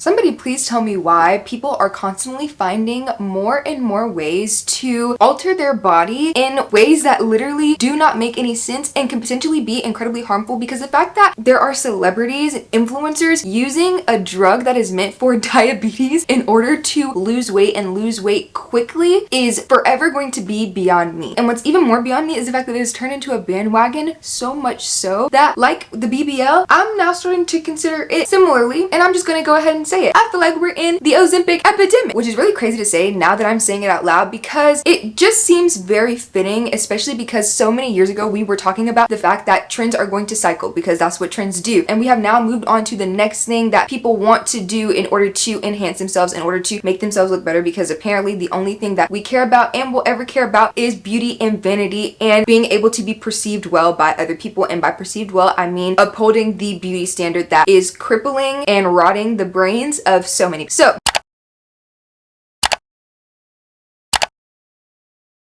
Somebody please tell me why people are constantly finding more and more ways to alter their body in ways that literally do not make any sense and can potentially be incredibly harmful, because the fact that there are celebrities and influencers using a drug that is meant for diabetes in order to lose weight and lose weight quickly is forever going to be beyond me. And what's even more beyond me is the fact that it has turned into a bandwagon, so much so that, like the BBL, I'm now starting to consider it similarly, and I'm just gonna go ahead and say it. I feel like we're in the Ozempic epidemic, which is really crazy to say now that I'm saying it out loud, because it just seems very fitting, especially because so many years ago we were talking about the fact that trends are going to cycle, because that's what trends do. And we have now moved on to the next thing that people want to do in order to enhance themselves, in order to make themselves look better, because apparently the only thing that we care about and will ever care about is beauty and vanity and being able to be perceived well by other people. And by perceived well, I mean upholding the beauty standard that is crippling and rotting the brains of so many. So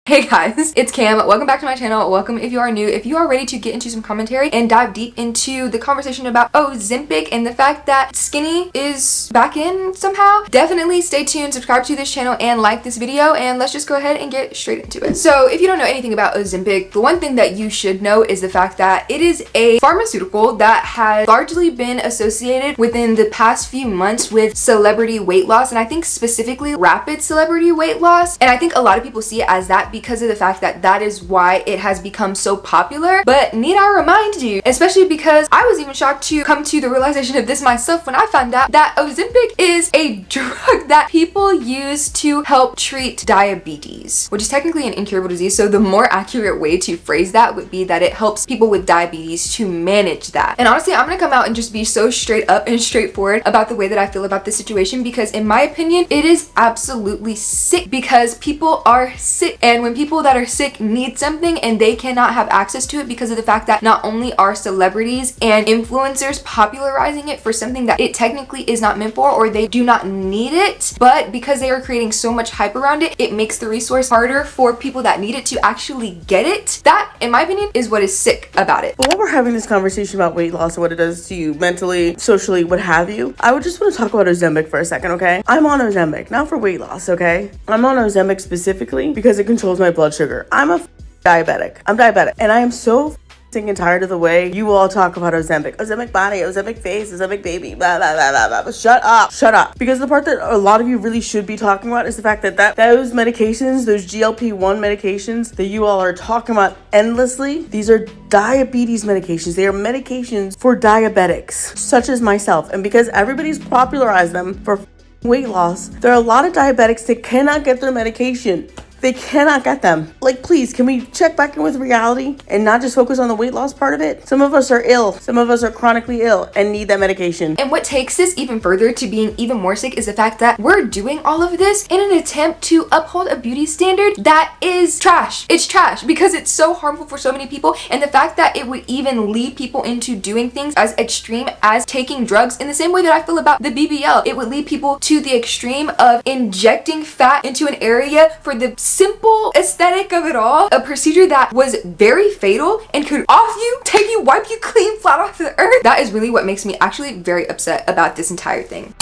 hey guys, it's Cam. Welcome back to my channel. Welcome if you are new. If you are ready to get into some commentary and dive deep into the conversation about Ozempic and the fact that skinny is back in somehow, definitely stay tuned, subscribe to this channel, and like this video, and let's just go ahead and get straight into it. So if you don't know anything about Ozempic, the one thing that you should know is the fact that it is a pharmaceutical that has largely been associated within the past few months with celebrity weight loss, and I think specifically rapid celebrity weight loss. And I think a lot of people see it as that because of the fact that that is why it has become so popular. But need I remind you, especially because I was even shocked to come to the realization of this myself when I found out that Ozempic is a drug that people use to help treat diabetes, which is technically an incurable disease. So the more accurate way to phrase that would be that it helps people with diabetes to manage that. And honestly, I'm gonna come out and just be so straight up and straightforward about the way that I feel about this situation, because in my opinion, it is absolutely sick, because people are sick. And when people that are sick need something and they cannot have access to it because of the fact that not only are celebrities and influencers popularizing it for something that it technically is not meant for, or they do not need it, but because they are creating so much hype around it, it makes the resource harder for people that need it to actually get it. That, in my opinion, is what is sick about it. But while we're having this conversation about weight loss and what it does to you mentally, socially, what have you, I would just want to talk about Ozempic for a second, okay? I'm on Ozempic, not for weight loss, okay? I'm on Ozempic specifically because it controls my blood sugar. I'm a diabetic. I'm diabetic. And I am so sick and tired of the way you all talk about Ozempic. Ozempic body, Ozempic face, Ozempic baby, blah, blah, blah, blah, blah. But shut up. Shut up. Because the part that a lot of you really should be talking about is the fact that those medications, those GLP-1 medications that you all are talking about endlessly, these are diabetes medications. They are medications for diabetics, such as myself. And because everybody's popularized them for weight loss, there are a lot of diabetics that cannot get their medication. They cannot get them. Like, please, can we check back in with reality and not just focus on the weight loss part of it? Some of us are ill. Some of us are chronically ill and need that medication. And what takes this even further to being even more sick is the fact that we're doing all of this in an attempt to uphold a beauty standard that is trash. It's trash because it's so harmful for so many people. And the fact that it would even lead people into doing things as extreme as taking drugs, in the same way that I feel about the BBL, it would lead people to the extreme of injecting fat into an area for the simple aesthetic of it all, a procedure that was very fatal and could off you, take you, wipe you clean flat off the earth. That is really what makes me actually very upset about this entire thing.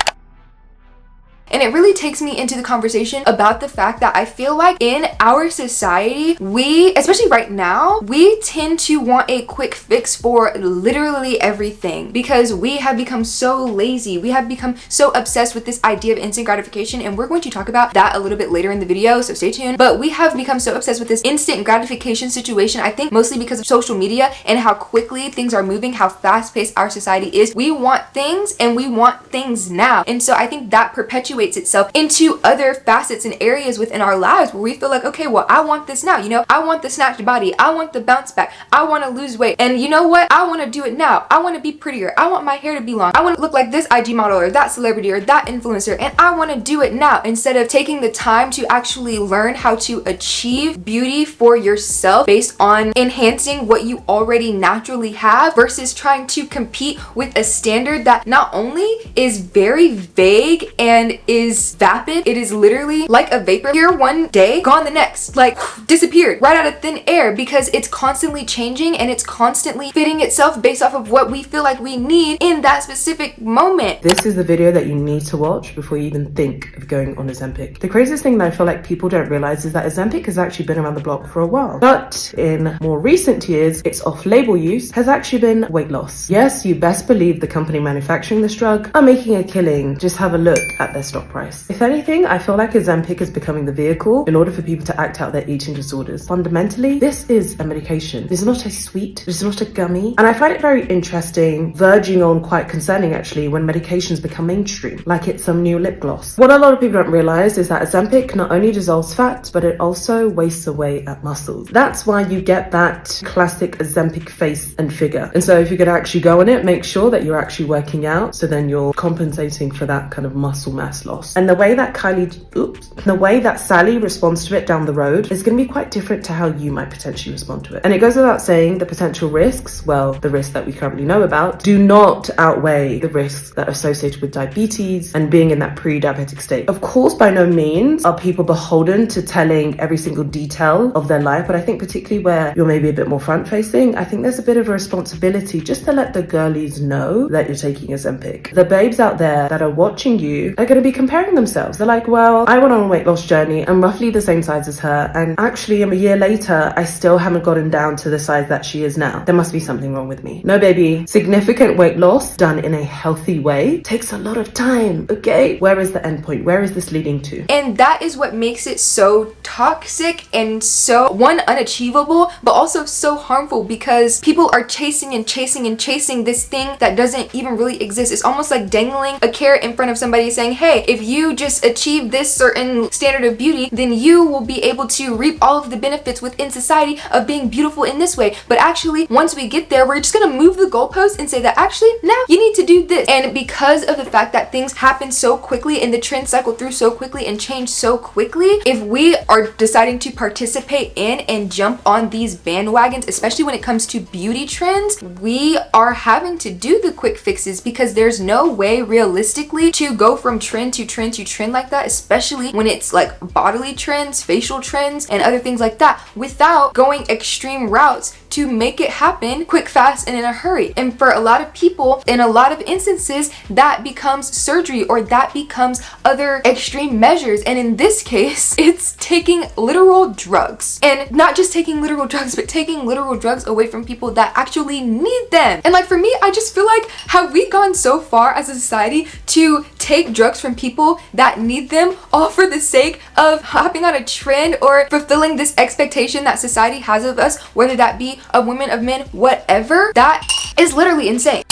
And it really takes me into the conversation about the fact that I feel like in our society, we, especially right now, we tend to want a quick fix for literally everything, because we have become so lazy. We have become so obsessed with this idea of instant gratification, and we're going to talk about that a little bit later in the video, so stay tuned. But we have become so obsessed with this instant gratification situation, I think mostly because of social media and how quickly things are moving, how fast-paced our society is. We want things and we want things now. And so I think that perpetuates itself into other facets and areas within our lives where we feel like, okay, well, I want this now. You know, I want the snatched body. I want the bounce back. I want to lose weight. And you know what? I want to do it now. I want to be prettier. I want my hair to be long. I want to look like this IG model or that celebrity or that influencer. And I want to do it now, instead of taking the time to actually learn how to achieve beauty for yourself based on enhancing what you already naturally have, versus trying to compete with a standard that not only is very vague and is vapid. It is literally like a vapor, here one day, gone the next, like disappeared right out of thin air, because it's constantly changing and it's constantly fitting itself based off of what we feel like we need in that specific moment. This is the video that you need to watch before you even think of going on Ozempic. The craziest thing that I feel like people don't realize is that Ozempic has actually been around the block for a while, but in more recent years, its off-label use has actually been weight loss. Yes, you best believe the company manufacturing this drug are making a killing. Just have a look at their stock price. If anything, I feel like Ozempic is becoming the vehicle in order for people to act out their eating disorders. Fundamentally, this is a medication. This is not a sweet, this is not a gummy. And I find it very interesting, verging on quite concerning actually, when medications become mainstream, like it's some new lip gloss. What a lot of people don't realize is that Ozempic not only dissolves fat, but it also wastes away at muscles. That's why you get that classic Ozempic face and figure. And so if you're gonna actually go on it, make sure that you're actually working out, so then you're compensating for that kind of muscle mass loss. And the way that Sally responds to it down the road is gonna be quite different to how you might potentially respond to it. And it goes without saying, the potential risks, well, the risks that we currently know about, do not outweigh the risks that are associated with diabetes and being in that pre-diabetic state. Of course, by no means are people beholden to telling every single detail of their life, but I think particularly where you're maybe a bit more front-facing, I think there's a bit of a responsibility just to let the girlies know that you're taking Ozempic. The babes out there that are watching you are going to be comparing themselves. They're like, well, I went on a weight loss journey. I'm roughly the same size as her, and actually a year later, I still haven't gotten down to the size that she is now. There must be something wrong with me. No, baby. Significant weight loss done in a healthy way takes a lot of time, okay? Where is the end point? Where is this leading to? And that is what makes it so toxic and so, one, unachievable, but also so harmful, because people are chasing and chasing and chasing this thing that doesn't even really exist. It's almost like dangling a carrot in front of somebody saying, hey, if you just achieve this certain standard of beauty, then you will be able to reap all of the benefits within society of being beautiful in this way. But actually, once we get there, we're just gonna move the goalpost and say that actually, now you need to do this. And because of the fact that things happen so quickly and the trends cycle through so quickly and change so quickly, if we are deciding to participate in and jump on these bandwagons, especially when it comes to beauty trends, we are having to do the quick fixes, because there's no way realistically to go from trend to trend to trend like that, especially when it's like bodily trends, facial trends, and other things like that, without going extreme routes to make it happen quick, fast, and in a hurry. And for a lot of people, in a lot of instances, that becomes surgery, or that becomes other extreme measures. And in this case, it's taking literal drugs. And not just taking literal drugs, but taking literal drugs away from people that actually need them. And like for me, I just feel like, have we gone so far as a society to take drugs from people that need them, all for the sake of hopping on a trend or fulfilling this expectation that society has of us, whether that be of women, of men, whatever? That is literally insane.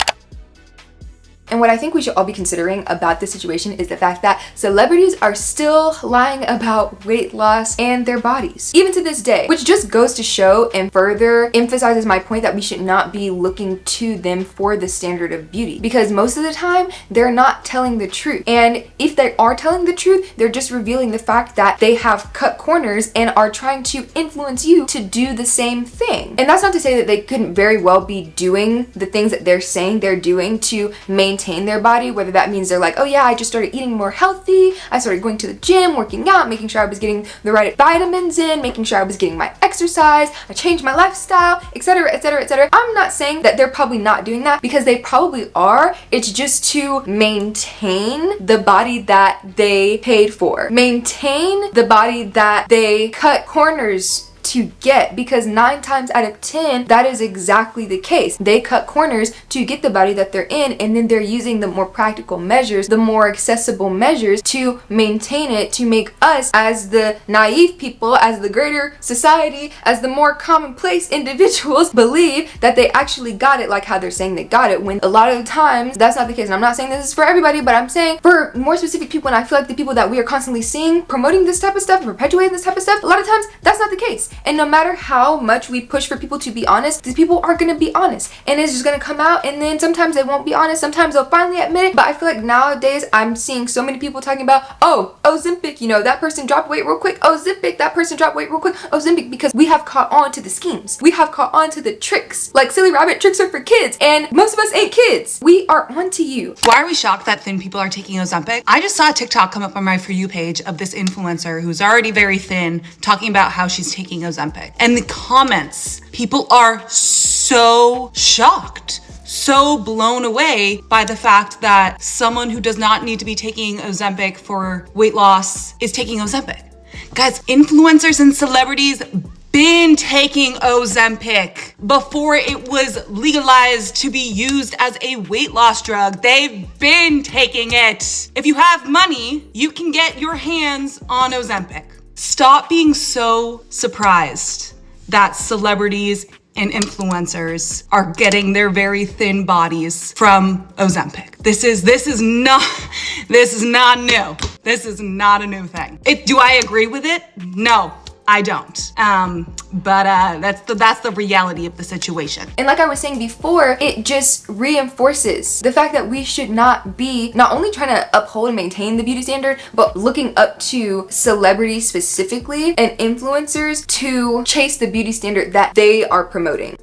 And what I think we should all be considering about this situation is the fact that celebrities are still lying about weight loss and their bodies, even to this day, which just goes to show and further emphasizes my point that we should not be looking to them for the standard of beauty, because most of the time they're not telling the truth. And if they are telling the truth, they're just revealing the fact that they have cut corners and are trying to influence you to do the same thing. And that's not to say that they couldn't very well be doing the things that they're saying they're doing to maintain their body, whether that means they're like, oh yeah, I just started eating more healthy, I started going to the gym, working out, making sure I was getting the right vitamins in, making sure I was getting my exercise, I changed my lifestyle, etc, etc, etc. I'm not saying that they're probably not doing that, because they probably are. It's just to maintain the body that they paid for, maintain the body that they cut corners to get, because 9 times out of 10 that is exactly the case. They cut corners to get the body that they're in, and then they're using the more practical measures, the more accessible measures to maintain it, to make us as the naive people, as the greater society, as the more commonplace individuals believe that they actually got it, like how they're saying they got it, when a lot of the times that's not the case. And I'm not saying this is for everybody, but I'm saying for more specific people, and I feel like the people that we are constantly seeing promoting this type of stuff and perpetuating this type of stuff, a lot of times that's not the case. And no matter how much we push for people to be honest, these people aren't going to be honest. And it's just going to come out, and then sometimes they won't be honest, sometimes they'll finally admit it. But I feel like nowadays I'm seeing so many people talking about, oh, Ozempic, you know, that person dropped weight real quick. Ozempic, that person dropped weight real quick. Ozempic, because we have caught on to the schemes. We have caught on to the tricks. Like, silly rabbit, tricks are for kids, and most of us ain't kids. We are onto you. Why are we shocked that thin people are taking Ozempic? I just saw a TikTok come up on my For You page of this influencer who's already very thin talking about how she's taking Ozempic. And the comments, people are so shocked, so blown away by the fact that someone who does not need to be taking Ozempic for weight loss is taking Ozempic. Guys, influencers and celebrities been taking Ozempic before it was legalized to be used as a weight loss drug. They've been taking it. If you have money, you can get your hands on Ozempic. Stop being so surprised that celebrities and influencers are getting their very thin bodies from Ozempic. This is not new. This is not a new thing. Do I agree with it? No, I don't. But that's the reality of the situation. And like I was saying before, it just reinforces the fact that we should not be not only trying to uphold and maintain the beauty standard, but looking up to celebrities specifically and influencers to chase the beauty standard that they are promoting.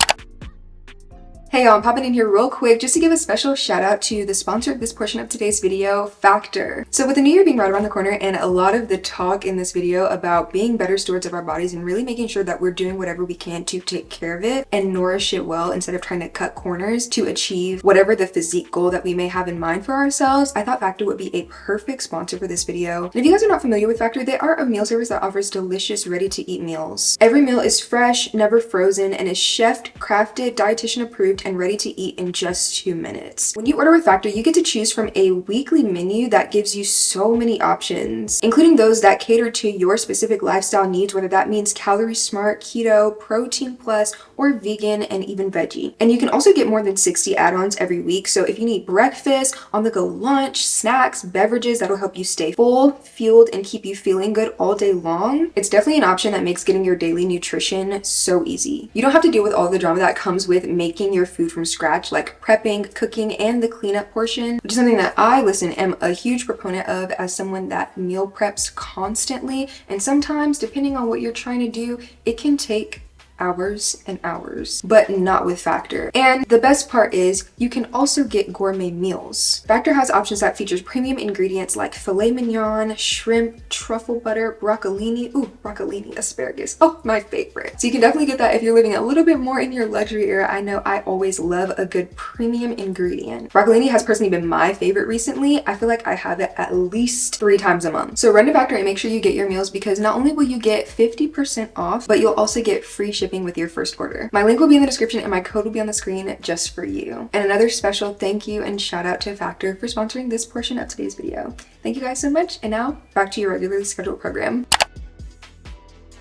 Hey y'all, I'm popping in here real quick just to give a special shout out to the sponsor of this portion of today's video, Factor. So with the new year being right around the corner and a lot of the talk in this video about being better stewards of our bodies and really making sure that we're doing whatever we can to take care of it and nourish it well instead of trying to cut corners to achieve whatever the physique goal that we may have in mind for ourselves, I thought Factor would be a perfect sponsor for this video. And if you guys are not familiar with Factor, they are a meal service that offers delicious ready-to-eat meals. Every meal is fresh, never frozen, and is chef crafted, dietitian approved, and ready to eat in just 2 minutes. When you order with Factor, you get to choose from a weekly menu that gives you so many options, including those that cater to your specific lifestyle needs, whether that means calorie smart, keto, protein plus, or vegan, and even veggie. And you can also get more than 60 add-ons every week. So if you need breakfast, on-the-go lunch, snacks, beverages that'll help you stay full, fueled, and keep you feeling good all day long, it's definitely an option that makes getting your daily nutrition so easy. You don't have to deal with all the drama that comes with making your food from scratch, like prepping, cooking, and the cleanup portion, which is something that I, am a huge proponent of as someone that meal preps constantly. And sometimes, depending on what you're trying to do, it can take hours and hours, but not with Factor. And the best part is you can also get gourmet meals. Factor has options that features premium ingredients like filet mignon, shrimp, truffle butter, broccolini asparagus. Oh, my favorite. So you can definitely get that if you're living a little bit more in your luxury era. I know I always love a good premium ingredient. Broccolini has personally been my favorite recently. I feel like I have it at least 3 times a month. So run to Factor and make sure you get your meals, because not only will you get 50% off, but you'll also get free shipping with your first order. My link will be in the description and my code will be on the screen just for you. And another special thank you and shout out to Factor for sponsoring this portion of today's video. Thank you guys so much, and now back to your regularly scheduled program.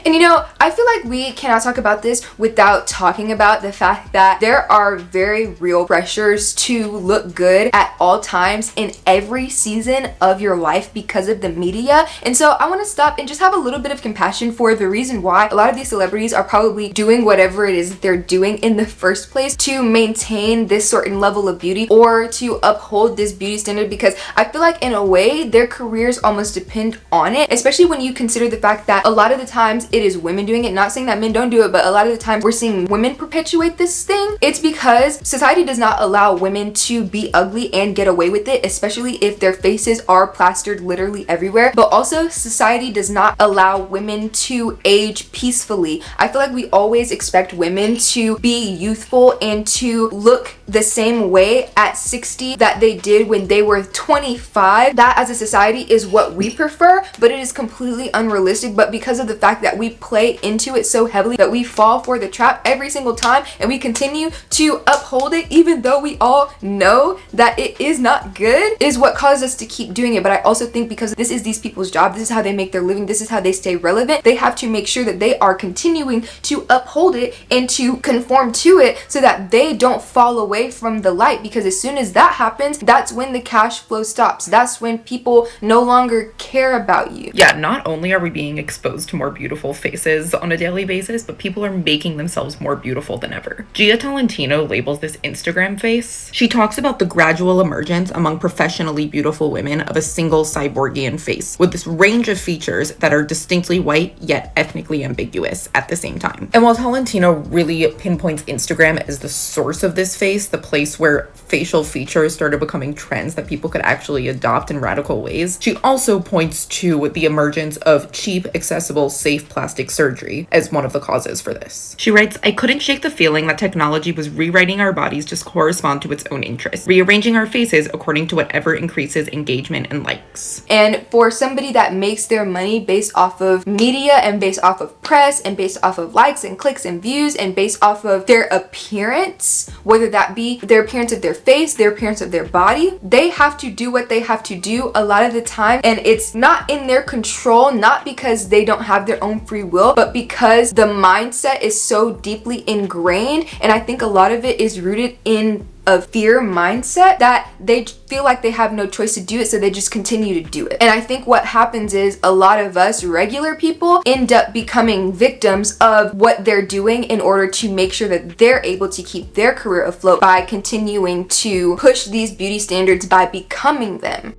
And you know, I feel like we cannot talk about this without talking about the fact that there are very real pressures to look good at all times in every season of your life because of the media. And so I want to stop and just have a little bit of compassion for the reason why a lot of these celebrities are probably doing whatever it is that they're doing in the first place to maintain this certain level of beauty or to uphold this beauty standard, because I feel like in a way their careers almost depend on it, especially when you consider the fact that a lot of the times it is women doing it. Not saying that men don't do it, but a lot of the times we're seeing women perpetuate this thing. It's because society does not allow women to be ugly and get away with it, especially if their faces are plastered literally everywhere. But also society does not allow women to age peacefully. I feel like we always expect women to be youthful and to look the same way at 60 that they did when they were 25. That as a society is what we prefer, but it is completely unrealistic. But because of the fact that we play into it so heavily, that we fall for the trap every single time and we continue to uphold it even though we all know that it is not good, is what causes us to keep doing it. But I also think because this is these people's job, this is how they make their living, this is how they stay relevant, they have to make sure that they are continuing to uphold it and to conform to it so that they don't fall away from the light. Because as soon as that happens, that's when the cash flow stops. That's when people no longer care about you. Yeah, not only are we being exposed to more beautiful faces on a daily basis, but people are making themselves more beautiful than ever. Gia Tolentino labels this Instagram face. She talks about the gradual emergence among professionally beautiful women of a single cyborgian face with this range of features that are distinctly white yet ethnically ambiguous at the same time. And while Tolentino really pinpoints Instagram as the source of this face, the place where facial features started becoming trends that people could actually adopt in radical ways, she also points to the emergence of cheap, accessible, safe plastic surgery as one of the causes for this. She writes, "I couldn't shake the feeling that technology was rewriting our bodies to correspond to its own interests, rearranging our faces according to whatever increases engagement and likes." And for somebody that makes their money based off of media and based off of press and based off of likes and clicks and views and based off of their appearance, whether that be their appearance of their face, their appearance of their body, they have to do what they have to do a lot of the time, and it's not in their control, not because they don't have their own free will, but because the mindset is so deeply ingrained. And I think a lot of it is rooted in a fear mindset that they feel like they have no choice to do it, so they just continue to do it. And I think what happens is a lot of us regular people end up becoming victims of what they're doing in order to make sure that they're able to keep their career afloat by continuing to push these beauty standards by becoming them.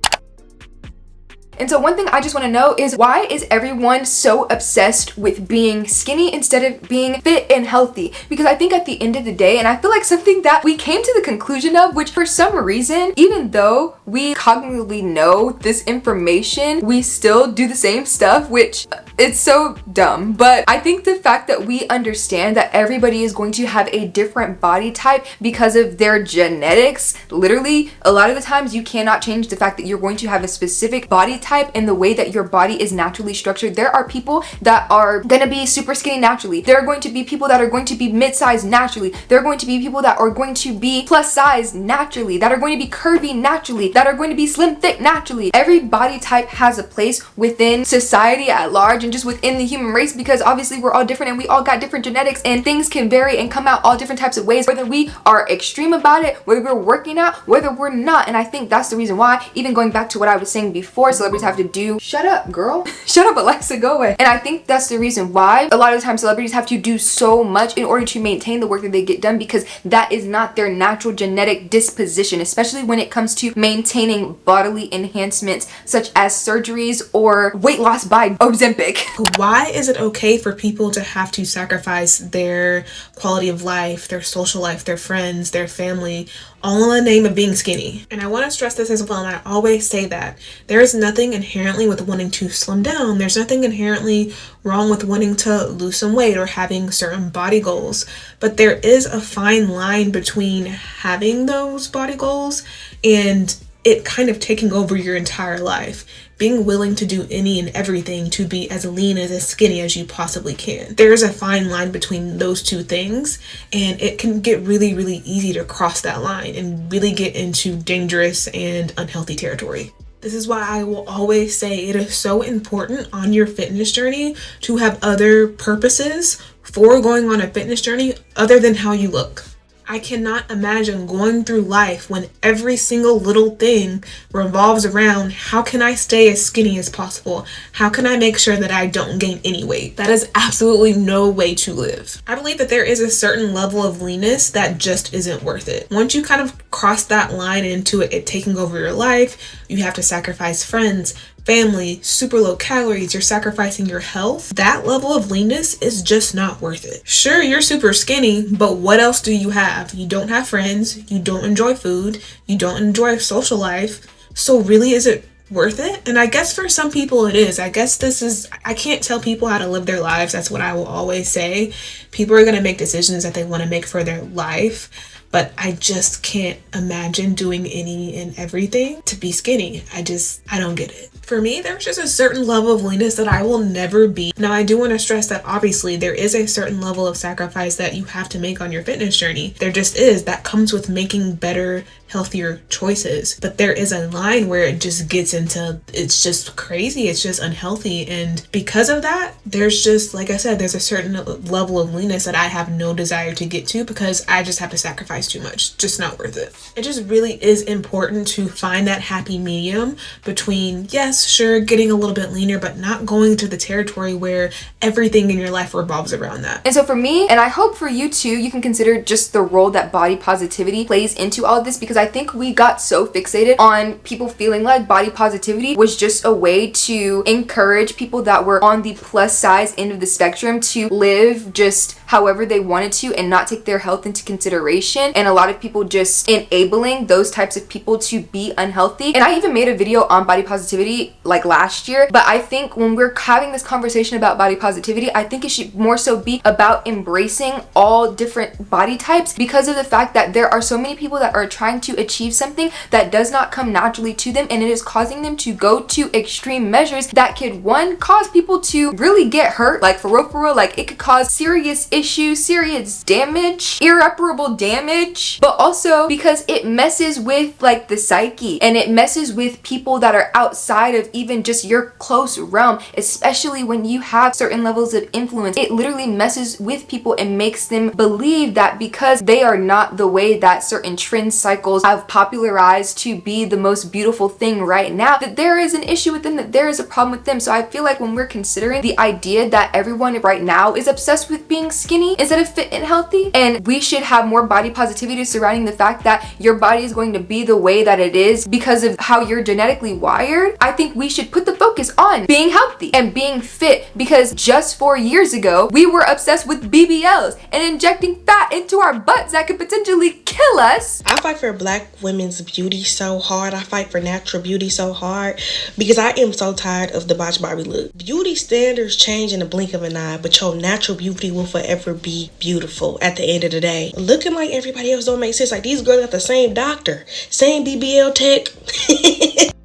And so one thing I just want to know is, why is everyone so obsessed with being skinny instead of being fit and healthy? Because I think at the end of the day, and I feel like something that we came to the conclusion of, which for some reason, even though we cognitively know this information, we still do the same stuff, which it's so dumb. But I think the fact that we understand that everybody is going to have a different body type because of their genetics, literally, a lot of the times you cannot change the fact that you're going to have a specific body type and the way that your body is naturally structured. There are people that are going to be super skinny naturally. There are going to be people that are going to be mid-sized naturally. There are going to be people that are going to be plus size naturally, that are going to be curvy naturally, that are going to be slim thick naturally. Every body type has a place within society at large and just within the human race, because obviously we're all different and we all got different genetics, and things can vary and come out all different types of ways, whether we are extreme about it, whether we're working out, whether we're not. And I think that's the reason why, even going back to what I was saying before, celebrities have to do, shut up girl, shut up Alexa, go away. And I think that's the reason why a lot of the time celebrities have to do so much in order to maintain the work that they get done, because that is not their natural genetic disposition, especially when it comes to maintaining bodily enhancements such as surgeries or weight loss by Ozempic. Why is it okay for people to have to sacrifice their quality of life, their social life, their friends, their family, all in the name of being skinny? And I want to stress this as well, and I always say that there is nothing inherently with wanting to slim down. There's nothing inherently wrong with wanting to lose some weight or having certain body goals. But there is a fine line between having those body goals and it kind of taking over your entire life. Being willing to do any and everything to be as lean as skinny as you possibly can. There's a fine line between those two things, and it can get really, really easy to cross that line and really get into dangerous and unhealthy territory. This is why I will always say it is so important on your fitness journey to have other purposes for going on a fitness journey other than how you look. I cannot imagine going through life when every single little thing revolves around how can I stay as skinny as possible? How can I make sure that I don't gain any weight? That is absolutely no way to live. I believe that there is a certain level of leanness that just isn't worth it. Once you kind of cross that line into it taking over your life, you have to sacrifice friends, family, super low calories, you're sacrificing your health. That level of leanness is just not worth it. Sure, you're super skinny, but what else do you have? You don't have friends, you don't enjoy food, you don't enjoy social life. So really, is it worth it? And I guess for some people it is. I can't tell people how to live their lives. That's what I will always say. People are going to make decisions that they want to make for their life. But I just can't imagine doing any and everything to be skinny. I don't get it. For me, there's just a certain level of leanness that I will never be. Now, I do want to stress that obviously there is a certain level of sacrifice that you have to make on your fitness journey. There just is. That comes with making better healthier choices. But there is a line where it just gets into, it's just crazy, it's just unhealthy. And because of that, there's just, like I said, there's a certain level of leanness that I have no desire to get to because I just have to sacrifice too much. Just not worth it. It just really is important to find that happy medium between, yes, sure, getting a little bit leaner, but not going to the territory where everything in your life revolves around that. And so for me, and I hope for you too, you can consider just the role that body positivity plays into all of this, because I think we got so fixated on people feeling like body positivity was just a way to encourage people that were on the plus size end of the spectrum to live just however they wanted to and not take their health into consideration, and a lot of people just enabling those types of people to be unhealthy. And I even made a video on body positivity like last year, but I think when we're having this conversation about body positivity, I think it should more so be about embracing all different body types, because of the fact that there are so many people that are trying to achieve something that does not come naturally to them, and it is causing them to go to extreme measures that could, one, cause people to really get hurt, like for real, like it could cause serious issues, serious damage, irreparable damage, but also because it messes with like the psyche, and it messes with people that are outside of even just your close realm, especially when you have certain levels of influence. It literally messes with people and makes them believe that because they are not the way that certain trend cycles have popularized to be the most beautiful thing right now, that there is an issue with them, that there is a problem with them. So I feel like when we're considering the idea that everyone right now is obsessed with being skinny instead of fit and healthy, and we should have more body positivity surrounding the fact that your body is going to be the way that it is because of how you're genetically wired, I think we should put the focus on being healthy and being fit, because just 4 years ago we were obsessed with BBLs and injecting fat into our butts that could potentially kill us. I fight for black women's beauty so hard. I fight for natural beauty so hard because I am so tired of the botch Barbie look. Beauty standards change in a blink of an eye, but your natural beauty will forever be beautiful at the end of the day. Looking like everybody else don't make sense. Like, these girls got the same doctor, same BBL tech,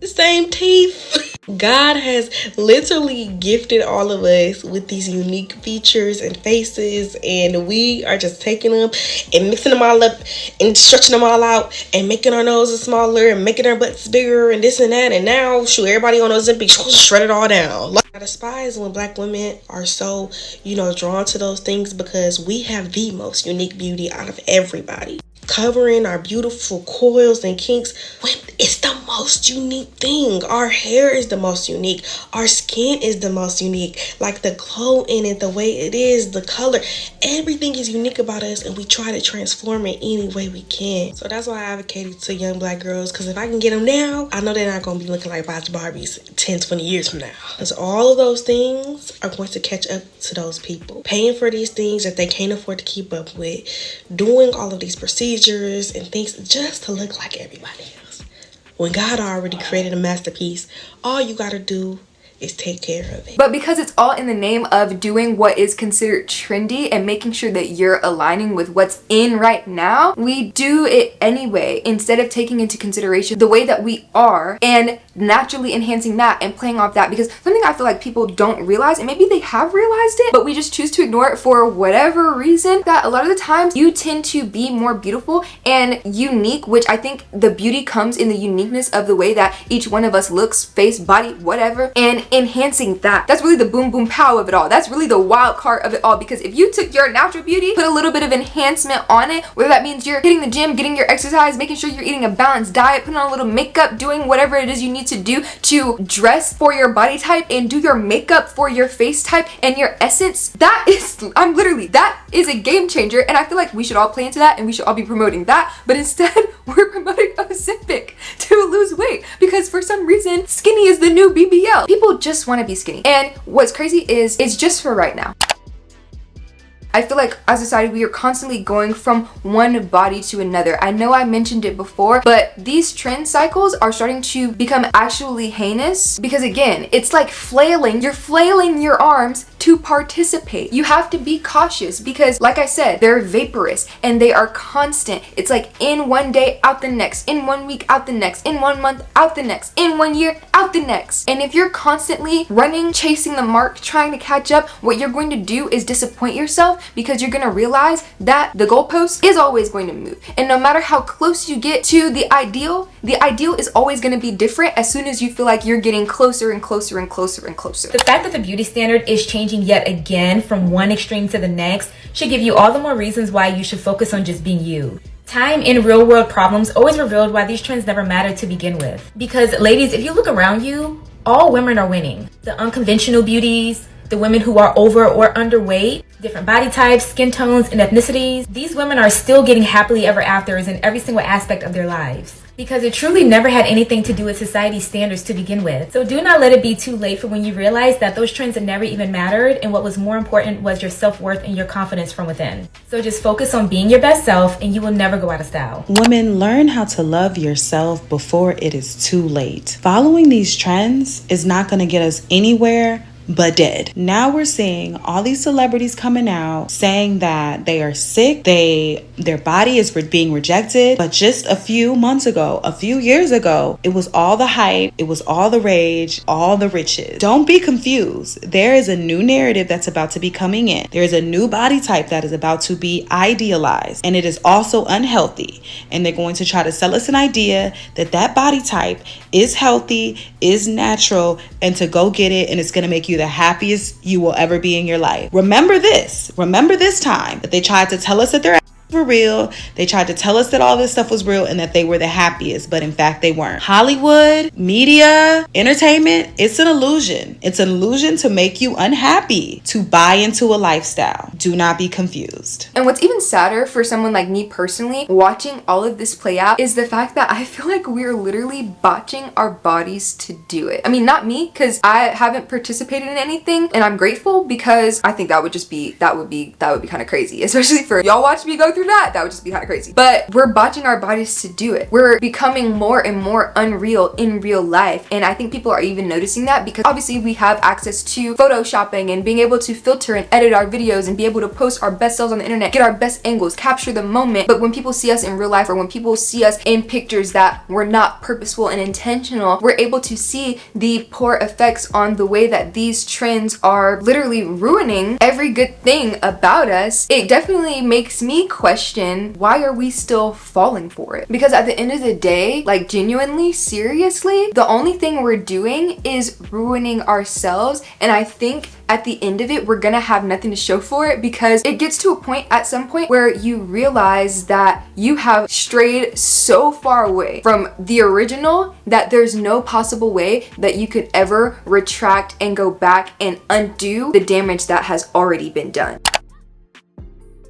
same teeth. God has literally gifted all of us with these unique features and faces, and we are just taking them and mixing them all up and stretching them all out and making our noses smaller and making our butts bigger and this and that, and now shoot, everybody on Ozempic shred it all down. Like, I despise when black women are so, drawn to those things, because we have the most unique beauty out of everybody. Covering our beautiful coils and kinks, it's the most unique thing. Our hair is the most unique. Our skin is the most unique. Like, the glow in it, the way it is, the color, everything is unique about us, and we try to transform it any way we can. So that's why I advocate to young black girls, because if I can get them now, I know they're not going to be looking like botch Barbies 10, 20 years from now. Because all of those things are going to catch up to those people. Paying for these things that they can't afford to keep up with, doing all of these procedures and things just to look like everybody else. When God already created a masterpiece, all you gotta do is take care of it. But because it's all in the name of doing what is considered trendy and making sure that you're aligning with what's in right now, we do it anyway, instead of taking into consideration the way that we are and naturally enhancing that and playing off that. Because something I feel like people don't realize, and maybe they have realized it, but we just choose to ignore it for whatever reason, that a lot of the times you tend to be more beautiful and unique, which I think the beauty comes in the uniqueness of the way that each one of us looks, face, body, whatever, and enhancing that. That's really the boom boom pow of it all. That's really the wild card of it all, because if you took your natural beauty, put a little bit of enhancement on it, whether that means you're hitting the gym, getting your exercise, making sure you're eating a balanced diet, putting on a little makeup, doing whatever it is you need to do to dress for your body type and do your makeup for your face type and your essence, that is a game changer. And I feel like we should all play into that and we should all be promoting that, but instead we're promoting Ozempic to lose weight, because for some reason skinny is the new BBL. People just want to be skinny, and what's crazy is it's just for right now. I feel like as a society we are constantly going from one body to another. I know I mentioned it before, but these trend cycles are starting to become actually heinous, because again, it's like flailing. You're flailing your arms to participate. You have to be cautious, because like I said, they're vaporous and they are constant. It's like in one day, out the next, in 1 week, out the next, in 1 month, out the next, in 1 year, out the next. And if you're constantly running, chasing the mark, trying to catch up, what you're going to do is disappoint yourself, because you're gonna realize that the goalpost is always going to move. And no matter how close you get to the ideal is always gonna be different as soon as you feel like you're getting closer and closer and closer and closer. The fact that the beauty standard is changing yet again from one extreme to the next should give you all the more reasons why you should focus on just being you. Time and real world problems always revealed why these trends never mattered to begin with. Because ladies, if you look around you, all women are winning. The unconventional beauties, the women who are over or underweight, different body types, skin tones, and ethnicities, these women are still getting happily ever afters in every single aspect of their lives. Because it truly never had anything to do with society's standards to begin with. So do not let it be too late for when you realize that those trends have never even mattered, and what was more important was your self-worth and your confidence from within. So just focus on being your best self and you will never go out of style. Women, learn how to love yourself before it is too late. Following these trends is not going to get us anywhere but dead. Now we're seeing all these celebrities coming out saying that they are sick, their body is being rejected. But just a few months ago, a few years ago, it was all the hype, it was all the rage, all the riches. Don't be confused. There is a new narrative that's about to be coming in. There is a new body type that is about to be idealized, and it is also unhealthy. And they're going to try to sell us an idea that that body type is healthy, is natural, and to go get it, and it's going to make you the happiest you will ever be in your life. Remember this time that they tried to tell us that they're were real. They tried to tell us that all this stuff was real and that they were the happiest, but in fact they weren't. Hollywood, media, entertainment, it's an illusion. It's an illusion to make you unhappy, to buy into a lifestyle. Do not be confused. And what's even sadder for someone like me personally, watching all of this play out, is the fact that I feel like we're literally botching our bodies to do it. I mean, not me, because I haven't participated in anything, and I'm grateful, because I think that would be kind of crazy, especially for y'all watch me go through that would just be kind of crazy. But we're botching our bodies to do it. We're becoming more and more unreal in real life, and I think people are even noticing that, because obviously we have access to photoshopping and being able to filter and edit our videos and be able to post our best selves on the internet, get our best angles, capture the moment. But when people see us in real life, or when people see us in pictures that were not purposeful and intentional, we're able to see the poor effects on the way that these trends are literally ruining every good thing about us. It definitely makes me question, why are we still falling for it? Because at the end of the day, like genuinely, seriously, the only thing we're doing is ruining ourselves. And I think at the end of it, we're gonna have nothing to show for it, because it gets to a point at some point where you realize that you have strayed so far away from the original that there's no possible way that you could ever retract and go back and undo the damage that has already been done.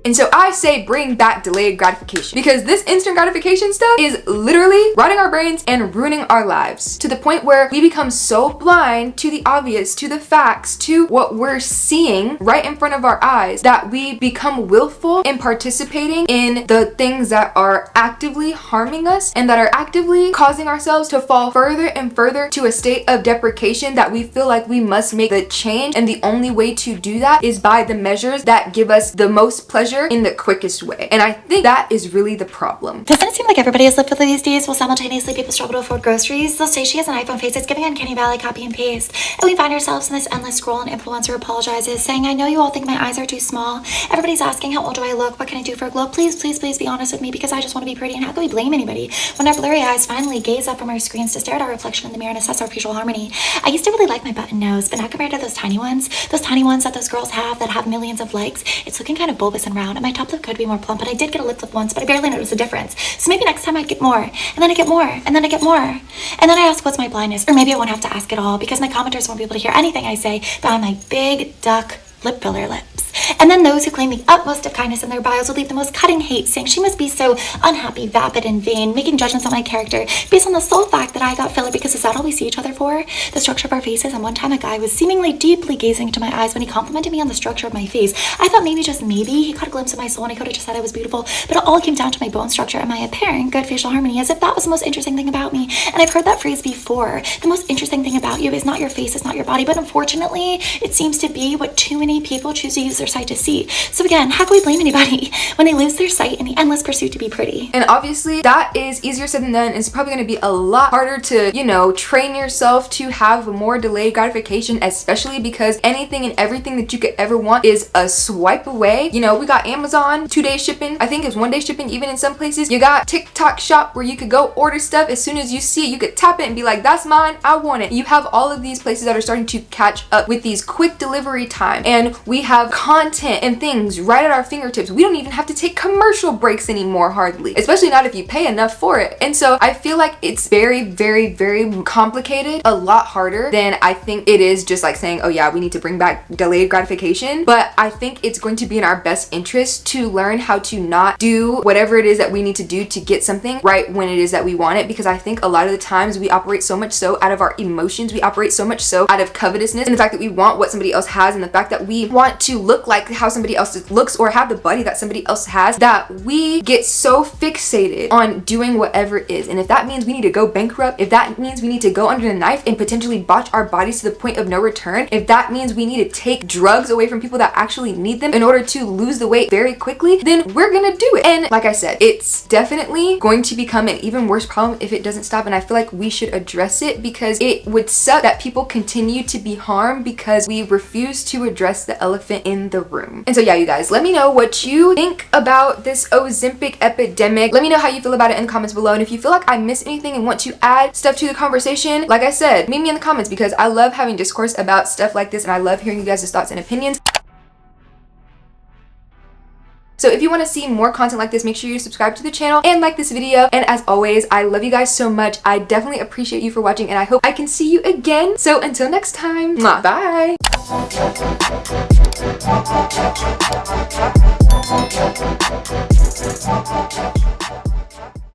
And so I say bring back delayed gratification, because this instant gratification stuff is literally rotting our brains and ruining our lives, to the point where we become so blind to the obvious, to the facts, to what we're seeing right in front of our eyes, that we become willful in participating in the things that are actively harming us and that are actively causing ourselves to fall further and further to a state of deprecation, that we feel like we must make the change, and the only way to do that is by the measures that give us the most pleasure in the quickest way. And I think that is really the problem. Doesn't it seem like everybody is lived with these days, while simultaneously people struggle to afford groceries? They'll say she has an iPhone face, it's giving uncanny valley copy and paste. And we find ourselves in this endless scroll, and influencer apologizes, saying, I know you all think my eyes are too small. Everybody's asking, how old do I look? What can I do for a glow? Please, please, please be honest with me, because I just want to be pretty. And how can we blame anybody when our blurry eyes finally gaze up from our screens to stare at our reflection in the mirror and assess our facial harmony? I used to really like my button nose, but now compared to those tiny ones that those girls have that have millions of likes, it's looking kind of bulbous and round, and my top lip could be more plump. And I did get a lip lift once, but I barely noticed a difference. So maybe next time I'd get more, and then I get more, and then I get more. And then I ask, what's my blindness? Or maybe I won't have to ask at all, because my commenters won't be able to hear anything I say behind my big duck lip filler lips. And then those who claim the utmost of kindness in their bios will leave the most cutting hate, saying she must be so unhappy, vapid, and vain, making judgments on my character based on the sole fact that I got filler, because is that all we see each other for? The structure of our faces. And one time a guy was seemingly deeply gazing into my eyes when he complimented me on the structure of my face. I thought maybe, just maybe, he caught a glimpse of my soul and he could have just said I was beautiful, but it all came down to my bone structure and my apparent good facial harmony, as if that was the most interesting thing about me. And I've heard that phrase before. The most interesting thing about you is not your face, it's not your body, but unfortunately, it seems to be what too many people choose to use their site sight to see. So again, how can we blame anybody when they lose their sight in the endless pursuit to be pretty? And obviously that is easier said than done. It's probably going to be a lot harder to, you know, train yourself to have more delayed gratification, especially because anything and everything that you could ever want is a swipe away. You know, we got Amazon 2-day shipping. I think it's 1-day shipping even in some places. You got TikTok shop where you could go order stuff. As soon as you see it, you could tap it and be like, that's mine, I want it. You have all of these places that are starting to catch up with these quick delivery time, and we have content and things right at our fingertips. We don't even have to take commercial breaks anymore, hardly, especially not if you pay enough for it. And so I feel like it's very, very, very complicated, a lot harder than I think it is just like saying, oh yeah, we need to bring back delayed gratification. But I think it's going to be in our best interest to learn how to not do whatever it is that we need to do to get something right when it is that we want it, because I think a lot of the times we operate so much so out of our emotions, we operate so much so out of covetousness, and the fact that we want what somebody else has, and the fact that we want to look like how somebody else looks or have the body that somebody else has, that we get so fixated on doing whatever it is. And if that means we need to go bankrupt, if that means we need to go under the knife and potentially botch our bodies to the point of no return, if that means we need to take drugs away from people that actually need them in order to lose the weight very quickly, then we're gonna do it. And like I said, it's definitely going to become an even worse problem if it doesn't stop, and I feel like we should address it, because it would suck that people continue to be harmed because we refuse to address the elephant in the room. And so yeah, you guys, let me know what you think about this Ozempic epidemic. Let me know how you feel about it in the comments below, and if you feel like I missed anything and want to add stuff to the conversation, like I said, meet me in the comments, because I love having discourse about stuff like this, and I love hearing you guys' thoughts and opinions. So if you want to see more content like this, make sure you subscribe to the channel and like this video. And as always, I love you guys so much. I definitely appreciate you for watching, and I hope I can see you again. So until next time, bye.